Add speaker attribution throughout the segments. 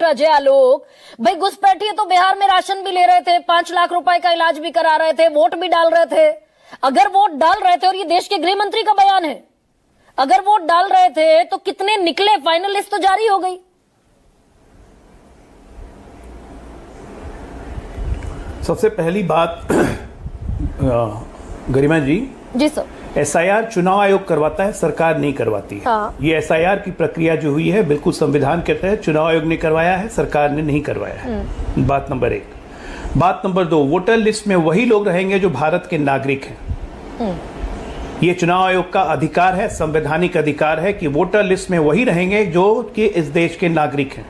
Speaker 1: अजय आलोक भाई, घुसपैठिए तो बिहार में राशन भी ले रहे थे, 5 लाख रुपए का इलाज भी करा रहे थे, वोट भी डाल रहे थे। अगर वोट डाल रहे थे, और ये देश के गृह मंत्री का बयान है, अगर वोट डाल रहे थे तो कितने निकले? फाइनल लिस्ट तो जारी हो गई।
Speaker 2: सबसे पहली बात गरिमा जी
Speaker 1: सर,
Speaker 2: एसआईआर चुनाव आयोग करवाता है, सरकार नहीं करवाती है।
Speaker 1: हाँ।
Speaker 2: ये एसआईआर की प्रक्रिया जो हुई है बिल्कुल संविधान के तहत चुनाव आयोग ने करवाया है, सरकार ने नहीं करवाया है। बात नंबर 1। बात नंबर 2, वोटर लिस्ट में वही लोग रहेंगे जो भारत के नागरिक हैं। ये चुनाव आयोग का अधिकार है, संवैधानिक अधिकार है कि वोटर लिस्ट में वही रहेंगे जो कि इस देश के नागरिक हैं।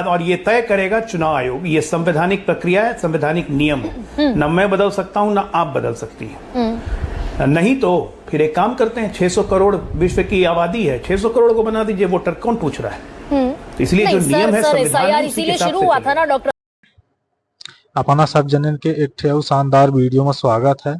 Speaker 2: और ये तय करेगा चुनाव आयोग। ये संवैधानिक प्रक्रिया है, संवैधानिक नियम है। न मैं बदल सकता हूं, ना आप बदल सकती हैं। नहीं तो फिर एक काम करते हैं, 600 करोड़ विश्व की आबादी है, 600 करोड़ को बना दीजिए वोटर, कौन पूछ रहा है? तो इसलिए जो नियम है संविधान,
Speaker 1: इसीलिए शुरू हुआ था ना डॉक्टर।
Speaker 3: अपना सब जनन के एक ठे शानदार वीडियो में स्वागत है।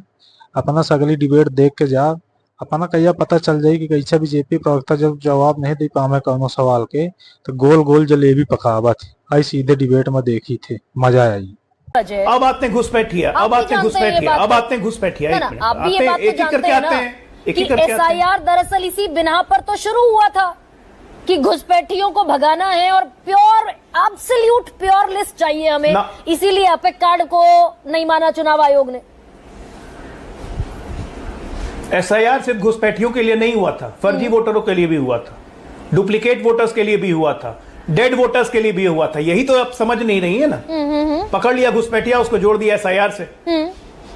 Speaker 3: अपना सगली डिबेट देख के जा, अपना कहिया पता चल जाये कि कैसा बीजेपी प्रवक्ता जब जवाब नहीं दे पावे कौनो सवाल के तो गोल गोल जलेबी पकावत आई सीधे डिबेट में देखी थे, मजा आई।
Speaker 2: अब आते हैं घुसपैठिया, अब आते हैं घुसपैठिया, अब आते हैं घुसपैठिया।
Speaker 1: आप भी ये बात तो जानते हैं ना कि एसआईआर दरअसल इसी बिना पर तो शुरू हुआ था कि घुसपैठियों को भगाना है और प्योर एब्सोल्यूट प्योर लिस्ट चाहिए हमें, इसीलिए अपेक कार्ड को नहीं माना चुनाव आयोग ने।
Speaker 2: एसआईआर सिर्फ घुसपैठियों के लिए नहीं हुआ था, फर्जी वोटरों के लिए भी हुआ था, डुप्लीकेट वोटर्स के लिए भी हुआ था, डेड वोटर्स के लिए भी हुआ था। यही तो आप समझ नहीं रही है ना। पकड़ लिया घुसपैठिया, उसको जोड़ दिया एसआईआर से।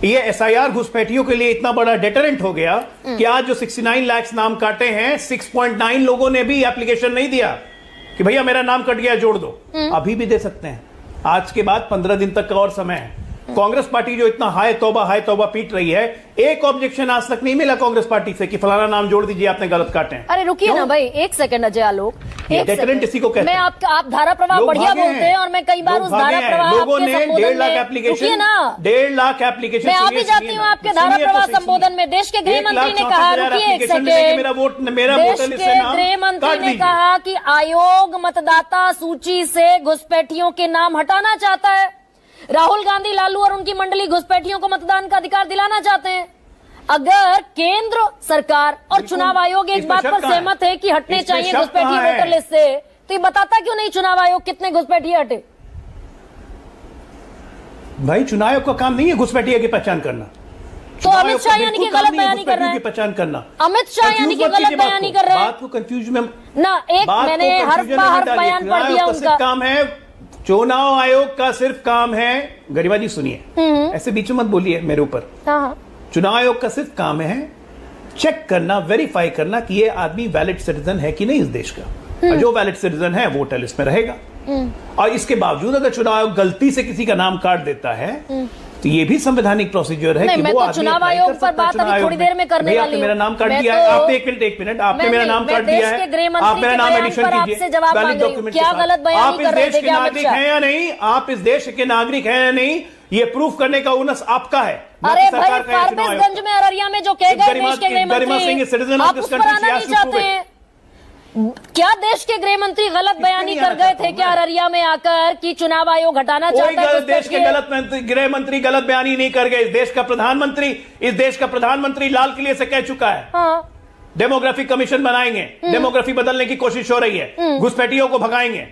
Speaker 2: ये एसआईआर घुसपैठियों के लिए इतना बड़ा डेटरेंट हो गया कि आज जो 69 लाख नाम काटे हैं, 6.9 लोगों ने भी एप्लीकेशन नहीं दिया कि भैया मेरा नाम कट गया जोड़ दो। अभी भी दे सकते हैं, आज के बाद 15 दिन तक का और समय है। कांग्रेस पार्टी जो इतना हाय तौबा पीट रही है, एक ऑब्जेक्शन आज तक नहीं मिला कांग्रेस पार्टी से कि फलाना नाम जोड़ दीजिए, आपने गलत काटे हैं।
Speaker 1: अरे रुकिए ना भाई, एक सेकंड अजय आलोक,
Speaker 2: डेटरेंट इसी को कहते हैं।
Speaker 1: आप धारा प्रवाह बढ़िया बोलते हैं और मैं कई बार उस धारा प्रवाह
Speaker 2: लोगों ने 1.5 लाख एप्लीकेशन, 1.5 लाख एप्लीकेशन
Speaker 1: मैं आप ही जाती हूँ आपके धारा प्रवाह संबोधन में। देश के गृह मंत्री ने कहा, रुकिए एक सेकंड, देश के गृह मंत्री ने कहा कि आयोग मतदाता सूची से घुसपैठियों के नाम हटाना चाहता है। राहुल गांधी, लालू और उनकी मंडली घुसपैठियों को मतदान का अधिकार दिलाना चाहते हैं। अगर केंद्र सरकार और चुनाव आयोग एक बात पर सहमत है कि हटने चाहिए घुसपैठिए वोटर लिस्ट से, तो ये बताता क्यों नहीं चुनाव आयोग कितने घुसपैठिए हटे?
Speaker 2: भाई चुनाव आयोग का काम नहीं है घुसपैठिए की पहचान करना।
Speaker 1: तो अमित शाह यानी कि गलत बयानी कर रहे हैं,
Speaker 2: पहचान करना।
Speaker 1: अमित शाह यानी कि गलत बयानी कर रहे हैं।
Speaker 2: बात को कंफ्यूज में
Speaker 1: ना, एक मैंने हर बयान पढ़ दिया उनका।
Speaker 2: काम है चुनाव आयोग का, सिर्फ काम है, गरिमा जी सुनिए, ऐसे बीच में मत बोलिए मेरे ऊपर। चुनाव आयोग का सिर्फ काम है चेक करना, वेरीफाई करना कि ये आदमी वैलिड सिटीजन है कि नहीं इस देश का। और जो वैलिड सिटीजन है वोटर लिस्ट में रहेगा। और इसके बावजूद अगर चुनाव आयोग गलती से किसी का नाम काट देता है तो ये भी संवैधानिक प्रोसीजर है कि वो आदमी
Speaker 1: चुनाव आयोग पर बात अभी थोड़ी देर में करने वाली हूं।
Speaker 2: मेरा नाम काट दिया है आपने, एक मिनट, आपने मेरा नाम काट दिया है, आप मेरा नाम एडिशन कीजिए, वैलिड डॉक्यूमेंट के साथ। आप इस देश के नागरिक हैं या नहीं, आप इस देश के नागरिक हैं या नहीं, ये प्रूफ करने का ओनस आपका है।
Speaker 1: अरे भाई, फारबिसगंज में, अररिया में जो कह गए देश के गृह मंत्री, आप उस पर आना नहीं चाहते हैं? क्या देश के गृह मंत्री गलत बयानी कर गए थे क्या अररिया में आकर कि चुनाव आयोग हटाना चाहता है?
Speaker 2: देश के गृह मंत्री गलत बयानी नहीं कर गए। इस देश का प्रधानमंत्री लाल किले से कह चुका है, हाँ, डेमोग्राफिक कमीशन बनाएंगे, डेमोग्राफी बदलने की कोशिश हो रही है, घुसपैठियों को भगाएंगे।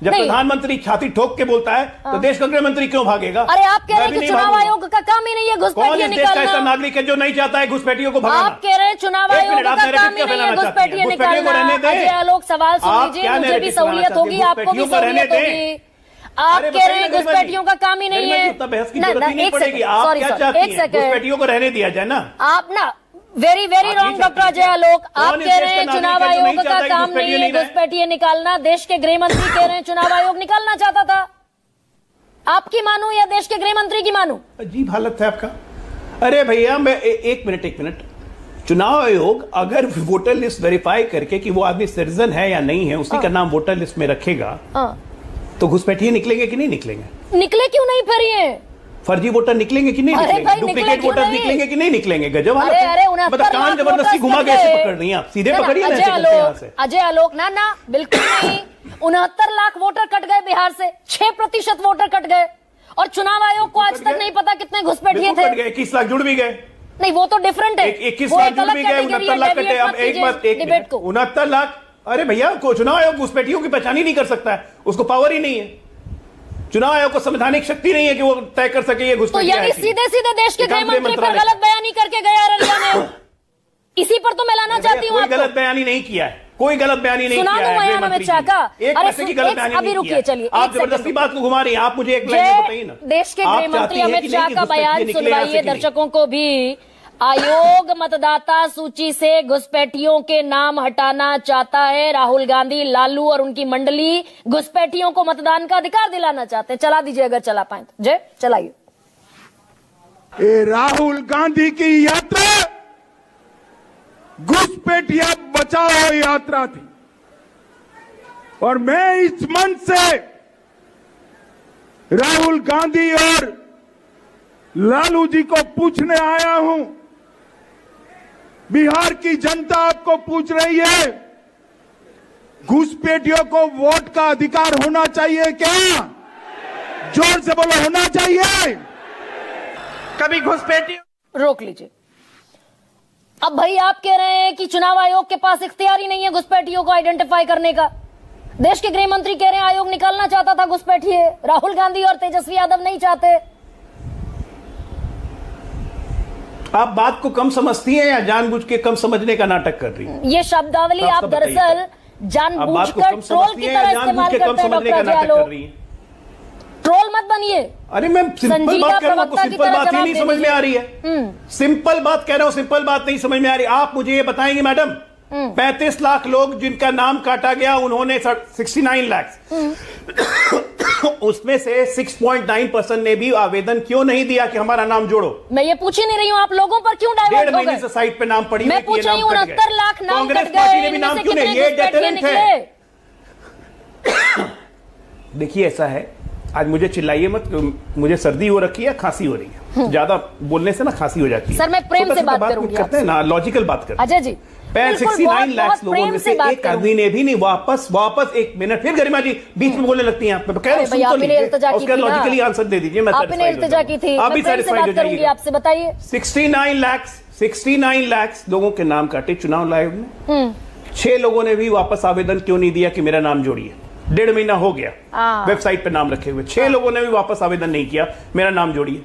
Speaker 2: जब प्रधानमंत्री छाती ठोक के बोलता है तो देश का गृह मंत्री क्यों भागेगा?
Speaker 1: अरे आप कह रहे हैं कि चुनाव आयोग का काम ही नहीं है घुसपैठिए निकालना।
Speaker 2: ऐसा नागरिक है जो नहीं चाहता है घुसपैठियों को भगाना?
Speaker 1: आप कह रहे हैं चुनाव आयोग का काम ही नहीं है घुसपैठिए निकालना। अजय आलोक सवाल सुन लीजिए, मुझे भी सहूलियत होगी, आपको भी सहूलियत होगी। आप कह रहे हैं घुसपैठियों का काम ही नहीं है। एक सेकंड,
Speaker 2: घुसपैठियों को रहने दिया जाए ना।
Speaker 1: आप ना very wrong doctor Ajay Alok, आप कह रहे हैं चुनाव आयोग का काम नहीं है घुसपैठिए निकालना। देश के गृह मंत्री कह रहे हैं चुनाव आयोग निकालना चाहता था। आपकी मानू या देश के गृह मंत्री की मानू?
Speaker 2: अजीब हालत है आपका। अरे भैया मैं एक मिनट, चुनाव आयोग अगर वोटर लिस्ट वेरीफाई करके कि वो आदमी सिटीजन है या नहीं है, उसी का नाम वोटर लिस्ट में रखेगा, तो घुसपैठिए निकलेंगे कि नहीं निकलेंगे?
Speaker 1: निकले क्यों नहीं फिर ये
Speaker 2: फर्जी वोटर निकलेंगे कि नहीं निकलेंगे? डुप्लीकेट वोटर निकलेंगे कि नहीं निकलेंगे? गजब हालत है। मतलब कान जबरदस्ती घुमा के ऐसे पकड़ रही हैं आप, सीधे पकड़िए ना।
Speaker 1: अजय आलोक ना बिल्कुल नहीं, 69 लाख वोटर कट गए बिहार से, 6% वोटर कट गए, और चुनाव आयोग को आज तक नहीं पता कितने घुसपैठिए थे।
Speaker 2: 21 लाख जुड़ भी गए।
Speaker 1: नहीं, वो तो डिफरेंट है।
Speaker 2: 21 लाख जुड़ भी गए, 69 लाख कटे। अब एक बात, 69 लाख, अरे भैया चुनाव आयोग घुसपैठियों की पहचान ही नहीं कर सकता है, उसको पावर ही नहीं है। चुनाव आयोग को संवैधानिक शक्ति नहीं है कि वो तय कर सके ये घुसपैठिए।
Speaker 1: तो यानी सीधे सीधे देश के गृह मंत्री पर गलत बयानी करके गया अररिया में, इसी पर तो मैं लाना चाहती हूँ।
Speaker 2: कोई गलत बयानी नहीं किया है, कोई गलत बयानी नहीं किया है।
Speaker 1: बयान अमित शाह का,
Speaker 2: एक पैसे की गलत बयानी
Speaker 1: अभी रुकिए, चलिए
Speaker 2: आप जबरदस्ती बात को घुमा रही हैं। आप मुझे एक लाइन बताइए ना।
Speaker 1: देश के गृह मंत्री अमित शाह का बयान सुनवाइए दर्शकों को भी। आयोग मतदाता सूची से घुसपैठियों के नाम हटाना चाहता है। राहुल गांधी, लालू और उनकी मंडली घुसपैठियों को मतदान का अधिकार दिलाना चाहते हैं। चला दीजिए अगर चला पाए तो। जय, चलाइए।
Speaker 4: ये राहुल गांधी की यात्रा घुसपैठिया बचाओ यात्रा थी, और मैं इस मंच से राहुल गांधी और लालू जी को पूछने आया हूं, बिहार की जनता आपको पूछ रही है, घुसपैठियों को वोट का अधिकार होना चाहिए क्या? जोर से बोलो, होना चाहिए। कभी घुसपैठियों
Speaker 1: रोक लीजिए। अब भाई आप कह रहे हैं कि चुनाव आयोग के पास इख्तियार ही नहीं है घुसपैठियों को आइडेंटिफाई करने का। देश के गृह मंत्री कह रहे हैं आयोग निकालना चाहता था घुसपैठिए, राहुल गांधी और तेजस्वी यादव नहीं चाहते।
Speaker 2: आप बात को कम समझती हैं या जानबूझ के कम समझने का नाटक कर रही हैं?
Speaker 1: ये शब्दावली आप दरअसल जानबूझकर ट्रोल की तरह इस्तेमाल करते हैं डॉक्टर अजयालो। ट्रोल मत बनिए।
Speaker 2: अरे मैं सिंपल बात कर रहा हूं, आपको सिंपल बात ही नहीं समझ में आ रही है। सिंपल बात कह रहा हूं, सिंपल बात नहीं समझ में आ रही। आप मुझे ये बताएंगे मैडम, 35 लाख लोग जिनका नाम काटा गया, उन्होंने 69 लाख, उसमें से 6.9% ने भी आवेदन क्यों नहीं दिया कि हमारा नाम जोड़ो?
Speaker 1: मैं ये पूछ ही नहीं रही हूं, आप लोगों पर क्यों डाइवर्ट हो गए?
Speaker 2: 1.5 महीने से साइट पे नाम पड़ी,
Speaker 1: मैं पूछ रही हूं 69 लाख नाम
Speaker 2: कांग्रेस
Speaker 1: कट
Speaker 2: पार्टी
Speaker 1: गए,
Speaker 2: ने भी नाम
Speaker 1: इनमें से
Speaker 2: क्यों नहीं?
Speaker 1: कितने
Speaker 2: ये डेटरेंट है। देखिए ऐसा है, आज मुझे चिल्लाइए मत, मुझे सर्दी हो रखी है, खांसी हो रही है, ज्यादा बोलने से ना खांसी हो जाती है।
Speaker 1: सर मैं प्रेम से बात करूंगी
Speaker 2: करते हैं ना, लॉजिकल बात करते हैं।
Speaker 1: अजय जी,
Speaker 2: 69 लाख लोगों में से एक आदमी ने भी नहीं वापस एक मिनट, फिर गरिमा जी बीच में बोलने लगती हैं। आप कह रहे हो उसका लॉजिकली आंसर दे दीजिए। मैं
Speaker 1: आपने इल्तिजा की थी,
Speaker 2: आप भी सेटिस्फाइड हो जाइए।
Speaker 1: आपसे बताइए।
Speaker 2: 69 लाख लोगों के नाम काटे चुनाव आयोग ने, 6 लोगों ने भी वापस आवेदन क्यों नहीं दिया कि मेरा नाम जोड़िए? 1.5 महीना हो गया वेबसाइट पे नाम रखे हुए, 6 लोगों ने भी वापस आवेदन नहीं किया मेरा नाम जोड़िए।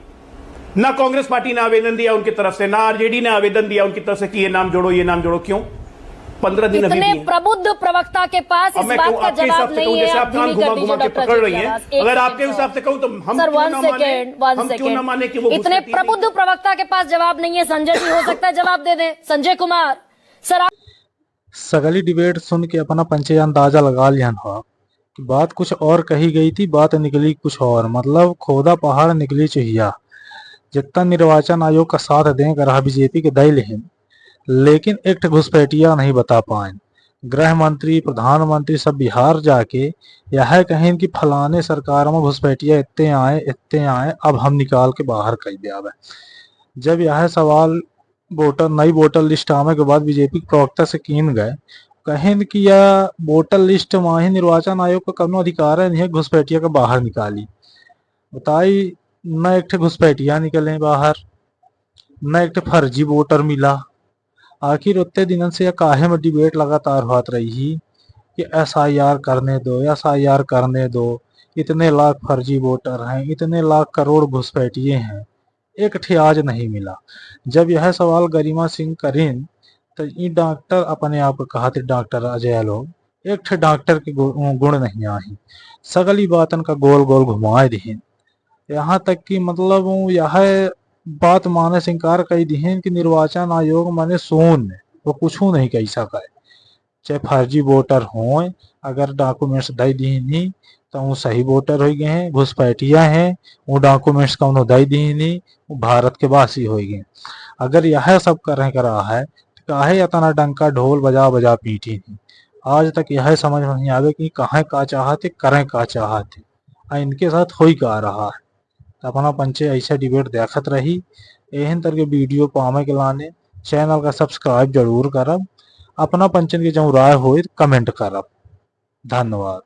Speaker 2: ना कांग्रेस पार्टी ने आवेदन दिया उनकी तरफ से, ना आरजेडी ने आवेदन दिया उनकी तरफ से कि ये नाम जोड़ो, ये नाम जोड़ो। क्यों? 15 दिन
Speaker 1: इतने प्रबुद्ध प्रवक्ता के पास इस बात का जवाब नहीं है। आप
Speaker 2: कान घुमा घुमा के पकड़ रही हैं। अगर आपके हिसाब से कहूं तो हम क्यों ना माने कि वो
Speaker 1: इतने प्रबुद्ध प्रवक्ता के पास जवाब नहीं है। संजय जी हो सकता है जवाब दे दें। संजय कुमार सर,
Speaker 3: सगली डिबेट सुन के अपना पंचे अंदाजा लगा लिया हो कि बात कुछ और कही गई थी, बात निकली कुछ और। मतलब खोदा पहाड़ निकली चुहिया। जितना निर्वाचन आयोग का साथ दें रहा बीजेपी के दल हैं, लेकिन एक घुसपैठिया नहीं बता पाए। गृह मंत्री, प्रधानमंत्री सब बिहार जाके यह कहें कि फलाने सरकार में घुसपैठिया इतने आए, अब हम निकाल के बाहर कई दिया। जब यह सवाल नई वोटर लिस्ट आने के बाद बीजेपी प्रवक्ता से कीन गए, कहें कि यह वोटर लिस्ट में ही निर्वाचन आयोग का कौनो अधिकार है नहीं घुसपैठिया के बाहर निकाली। बताई न एक घुसपैठिया निकले बाहर, न एक फर्जी वोटर मिला। आखिर उतने दिनों से काहे में डिबेट लगातार होती रही कि SIR करने दो, SIR करने दो, इतने लाख फर्जी वोटर हैं, इतने लाख करोड़ घुसपैठिए हैं, एक ठे आज नहीं मिला। जब यह सवाल गरिमा सिंह करें तो ये डॉक्टर अपने आप कहा थे, डॉक्टर अजयालो एक ठे डॉक्टर के गुण नहीं आई, सगली बातन का गोल गोल घुमाए दिहिन। यहाँ तक कि मतलब यह बात माने से इंकार कही दिहिन कि निर्वाचन आयोग माने शून्य, वो कुछ नहीं कही सका। चाहे फर्जी वोटर हो, अगर डॉक्यूमेंट्स दे दी तो वो सही वोटर हो गए हैं। घुसपैठिया हैं, वो डॉक्यूमेंट्स कौन दे दी, वो भारत के वासी हो गए। अगर यह सब करें करा है तो काहे इतना डंका ढोल बजा बजा पीटी नहीं। आज तक यह समझ में नहीं आवे कि कहाँ का चाहते, करें का चाहते, इनके साथ हो ही का रहा है। तो अपना पंचे ऐसा डिबेट देखत रही। एहन तरह के वीडियो पावे के लाने चैनल का सब्सक्राइब जरूर करब। अपना पंचन के जो राय हो कमेंट करब। धन्यवाद।